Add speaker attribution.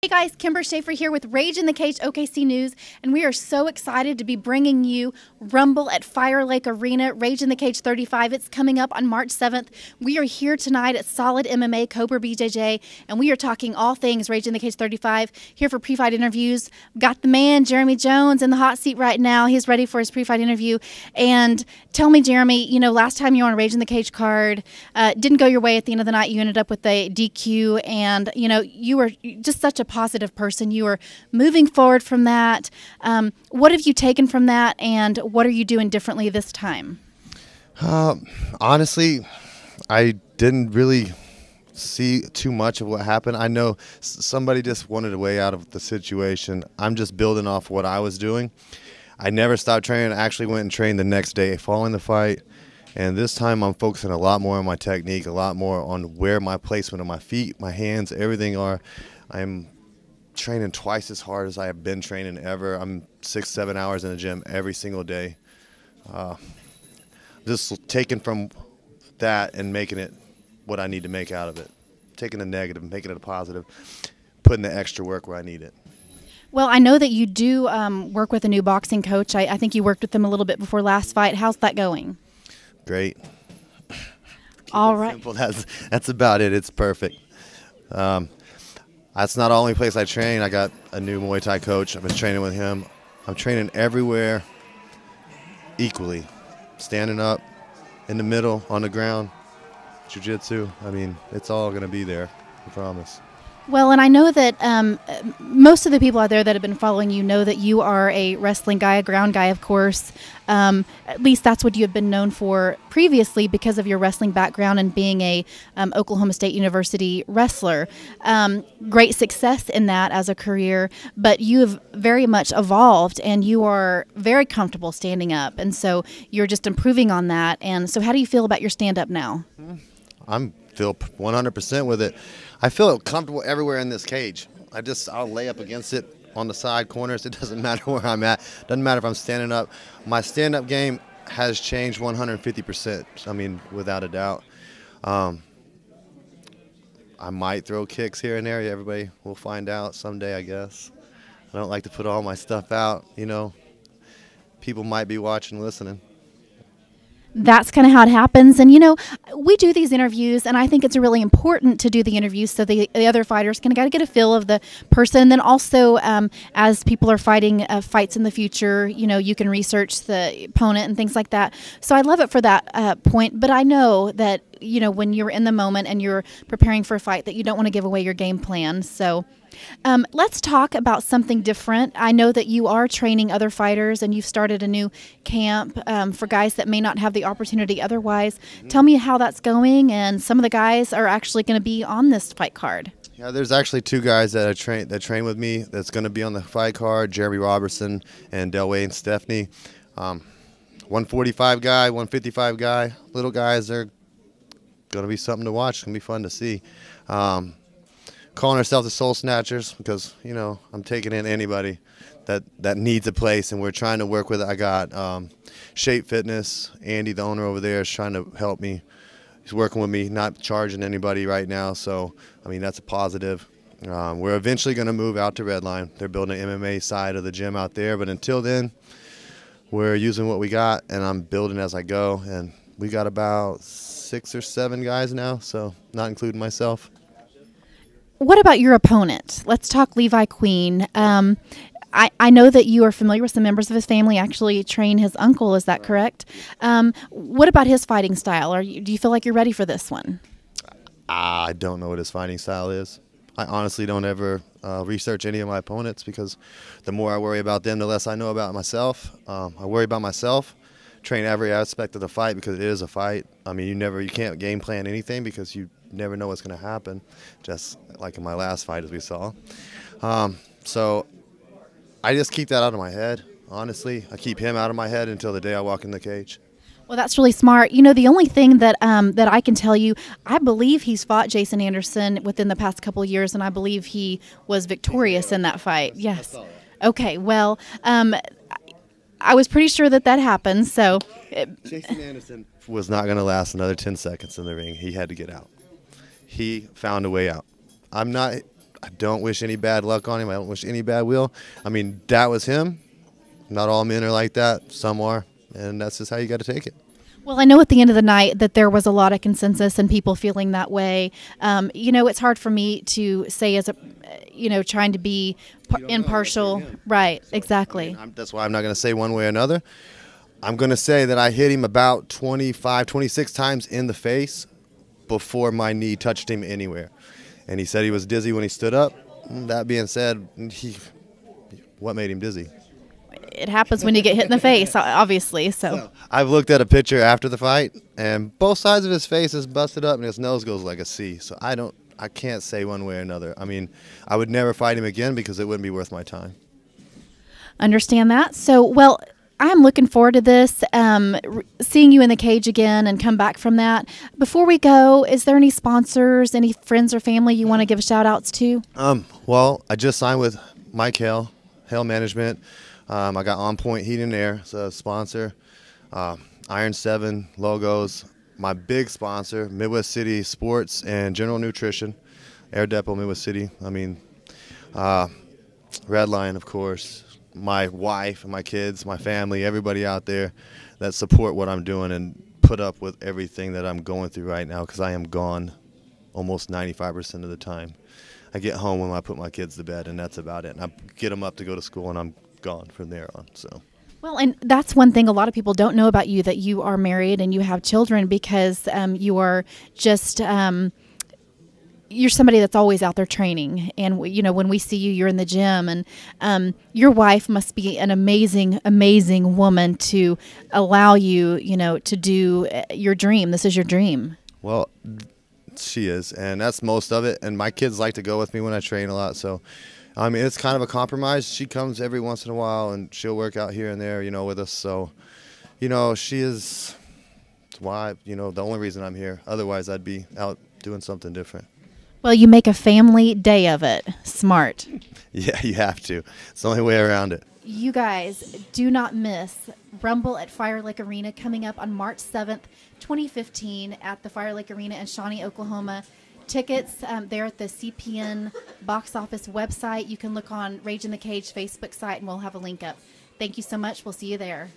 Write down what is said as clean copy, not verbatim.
Speaker 1: Hey guys, Kimber Schaefer here with Rage in the Cage OKC News, and we are so excited to be bringing you Rumble at Fire Lake Arena, Rage in the Cage 35. It's coming up on March 7th. We are here tonight at Solid MMA, Cobra BJJ, and we are talking all things Rage in the Cage 35. Here for pre-fight interviews. Got the man, Jeremy Jones, in the hot seat right now. He's ready for his pre-fight interview. And tell me, Jeremy, you know, last time you were on a Rage in the Cage card, didn't go your way at the end of the night. You ended up with a DQ, and, you know, you were just such a positive person. You are moving forward from that. What have you taken from that, and what are you doing differently this time?
Speaker 2: Honestly, I didn't really see too much of what happened. I know somebody just wanted a way out of the situation. I'm just building off what I was doing. I never stopped training. I actually went and trained the next day following the fight. And this time I'm focusing a lot more on my technique, a lot more on where my placement of my feet, my hands, everything are. I'm training twice as hard as I have been training ever. I'm 6-7 hours in the gym every single day. Just taking from that and making it what I need to make out of it. Taking the negative, making it a positive, putting the extra work where I need it.
Speaker 1: Well, I know that you do work with a new boxing coach. I think you worked with them a little bit before last fight. How's that going?
Speaker 2: Great.
Speaker 1: All right.
Speaker 2: Simple. That's about it. It's perfect. That's not the only place I train. I got a new Muay Thai coach. I've been training with him. I'm training everywhere equally. Standing up, in the middle, on the ground, jiu-jitsu. I mean, it's all going to be there, I promise.
Speaker 1: Well, and I know that most of the people out there that have been following you know that you are a wrestling guy, a ground guy, of course. At least that's what you have been known for previously because of your wrestling background and being a Oklahoma State University wrestler. Great success in that as a career, but you have very much evolved and you are very comfortable standing up. And so you're just improving on that. And so how do you feel about your stand-up now?
Speaker 2: I feel 100% with it. I feel comfortable everywhere in this cage. I'll lay up against it on the side corners. It doesn't matter where I'm at. Doesn't matter if I'm standing up. My stand-up game has changed 150%. I mean, without a doubt. I might throw kicks here and there. Everybody will find out someday, I guess. I don't like to put all my stuff out. You know, people might be watching, listening.
Speaker 1: That's kind of how it happens. And, you know, we do these interviews, and I think it's really important to do the interviews so the other fighters can get a feel of the person. And then also, as people are fighting fights in the future, you know, you can research the opponent and things like that. So I love it for that point. But I know that, you know, when you're in the moment and you're preparing for a fight, that you don't want to give away your game plan. So let's talk about something different. I know that you are training other fighters and you've started a new camp for guys that may not have the opportunity otherwise. Tell me how that's going, and some of the guys are actually going to be on this fight card.
Speaker 2: Yeah, there's actually two guys that train with me that's going to be on the fight card, Jeremy Robertson and Delwayne Stephanie. 145 guy, 155 guy. Little guys are going to be something to watch. It's going to be fun to see. Calling ourselves the Soul Snatchers because, you know, I'm taking in anybody that needs a place, and we're trying to work with it. I got Shape Fitness. Andy, the owner over there, is trying to help me. He's working with me, not charging anybody right now, so, I mean, that's a positive. We're eventually going to move out to Redline. They're building an MMA side of the gym out there, but until then, we're using what we got, and I'm building as I go, and we got about 6 or 7 guys now, so not including myself.
Speaker 1: What about your opponent? Let's talk Levi Queen. I know that you are familiar with some members of his family, actually train his uncle, is that correct? What about his fighting style? Do you feel like you're ready for this one?
Speaker 2: I don't know what his fighting style is. I honestly don't ever research any of my opponents because the more I worry about them, the less I know about myself. I worry about myself, train every aspect of the fight because it is a fight. I mean, you can't game plan anything because you never know what's going to happen, just like in my last fight as we saw. So I just keep that out of my head, honestly. I keep him out of my head until the day I walk in the cage.
Speaker 1: Well, that's really smart. You know, the only thing that that I can tell you, I believe he's fought Jason Anderson within the past couple of years, and I believe he was victorious in that fight. Yes. Okay, well, I was pretty sure that happened, so.
Speaker 2: Jason Anderson was not going to last another 10 seconds in the ring. He had to get out. He found a way out. I don't wish any bad luck on him. I don't wish any bad will. I mean, that was him. Not all men are like that. Some are, and that's just how you got to take it.
Speaker 1: Well, I know at the end of the night that there was a lot of consensus and people feeling that way. It's hard for me to say as a, trying to be impartial. Right, exactly.
Speaker 2: I mean, that's why I'm not going to say one way or another. I'm going to say that I hit him about 25, 26 times in the face before my knee touched him anywhere. And he said he was dizzy when he stood up. That being said, what made him dizzy?
Speaker 1: It happens when you get hit in the face, obviously. So
Speaker 2: I've looked at a picture after the fight, and both sides of his face is busted up, and his nose goes like a C. So I can't say one way or another. I mean, I would never fight him again because it wouldn't be worth my time.
Speaker 1: Understand that. So, well, I'm looking forward to this, seeing you in the cage again and come back from that. Before we go, is there any sponsors, any friends or family you want to give shout outs to?
Speaker 2: Well, I just signed with Mike Hale Management. I got On Point Heat and Air, it's a sponsor. Iron 7 logos. My big sponsor, Midwest City Sports and General Nutrition. Air Depot, Midwest City. I mean, Red Lion, of course. My wife, my kids, my family, everybody out there that support what I'm doing and put up with everything that I'm going through right now, because I am gone almost 95% of the time. I get home when I put my kids to bed, and that's about it. And I get them up to go to school, and I'm gone from there on. So.
Speaker 1: Well, and that's one thing a lot of people don't know about you, that you are married and you have children, because you are just you're somebody that's always out there training. And when we see you, you're in the gym, and your wife must be an amazing woman to allow you to do your dream. This is your dream.
Speaker 2: Well, she is, and that's most of it. And my kids like to go with me when I train a lot, so I mean, it's kind of a compromise. She comes every once in a while, and she'll work out here and there, with us. So, she is why, the only reason I'm here. Otherwise, I'd be out doing something different.
Speaker 1: Well, you make a family day of it. Smart.
Speaker 2: Yeah, you have to. It's the only way around it.
Speaker 1: You guys do not miss Rumble at Fire Lake Arena, coming up on March 7th, 2015 at the Fire Lake Arena in Shawnee, Oklahoma. Tickets, they're at the CPN box office website. You can look on Rage in the Cage Facebook site, and we'll have a link up. Thank you so much. We'll see you there.